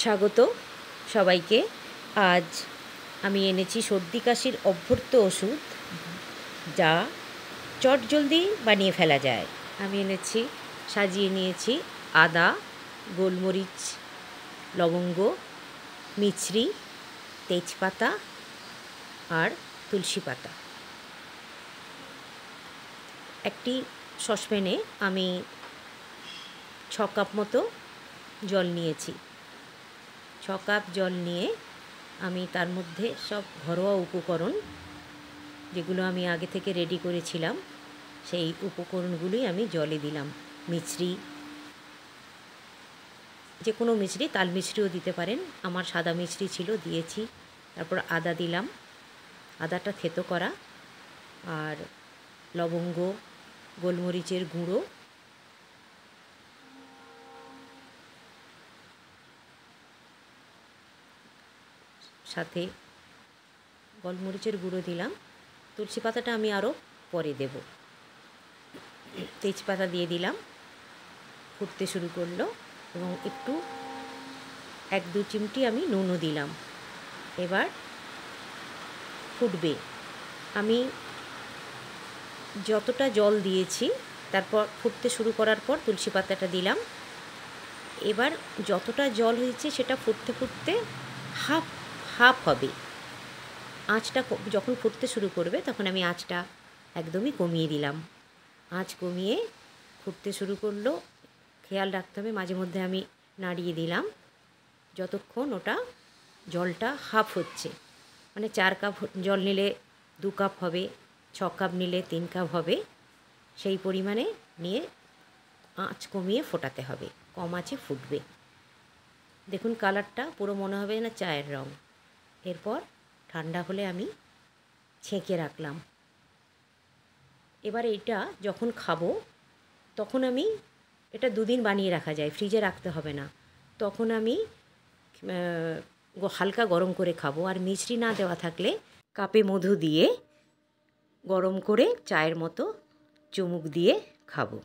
স্বাগত সবাইকে। আজ আমি এনেছি সর্দি কাশির অভ্যর্থ ওষুধ, যা চটজলদি বানিয়ে ফেলা যায়। আমি এনেছি, সাজিয়ে নিয়েছি আদা, গোলমরিচ, লবঙ্গ, মিছরি, তেজপাতা আর তুলসী পাতা। একটি সসপ্যানে আমি 6 কাপ মতো জল নিয়েছি। 6 কাপ জল নিয়ে আমি তার মধ্যে সব ঘরোয়া উপকরণ, যেগুলো আমি আগে থেকে রেডি করেছিলাম, সেই উপকরণগুলোই আমি জলে দিলাম। মিছরি, যে কোনো মিছরি, তাল মিছরিও দিতে পারেন, আমার সাদা মিছরি ছিল, দিয়েছি। তারপর আদা দিলাম, আদাটা থেতো করা, আর লবঙ্গ, গোলমরিচের গুঁড়ো, সাথে গোলমরিচের গুঁড়ো দিলাম। তুলসী পাতাটা আমি আরও পরে দেব। তেজপাতা দিয়ে দিলাম, ফুটতে শুরু করলো, এবং একটু 1-2 চিমটি আমি নুনও দিলাম। এবার ফুটবে। আমি যতটা জল দিয়েছি, তারপর ফুটতে শুরু করার পর তুলসী পাতাটা দিলাম। এবার যতটা জল হয়েছে সেটা ফুটতে ফুটতে হাফ হাফ হবে। আঁচটা যখন ফুটতে শুরু করবে তখন আমি আঁচটা একদমই কমিয়ে দিলাম। আঁচ কমিয়ে ফুটতে শুরু করলো। খেয়াল রাখতে হবে, মাঝে মধ্যে আমি নাড়িয়ে দিলাম যতক্ষণ ওটা জলটা হাফ হচ্ছে। মানে 4 কাপ জল নিলে 2 কাপ হবে, 6 কাপ নিলে 3 কাপ হবে, সেই পরিমাণে নিয়ে আঁচ কমিয়ে ফোটাতে হবে। কম আঁচে ফুটবে। দেখুন কালারটা পুরো মনে হবে না চায়ের রঙ। এরপর ঠান্ডা হলে আমি ছেঁকে রাখলাম। এবার এটা যখন খাবো তখন আমি, এটা 2 দিন বানিয়ে রাখা যায়, ফ্রিজে রাখতে হবে না। তখন আমি হালকা গরম করে খাবো। আর মিছরি না দেওয়া থাকলে কাপে মধু দিয়ে গরম করে চায়ের মতো চুমুক দিয়ে খাবো।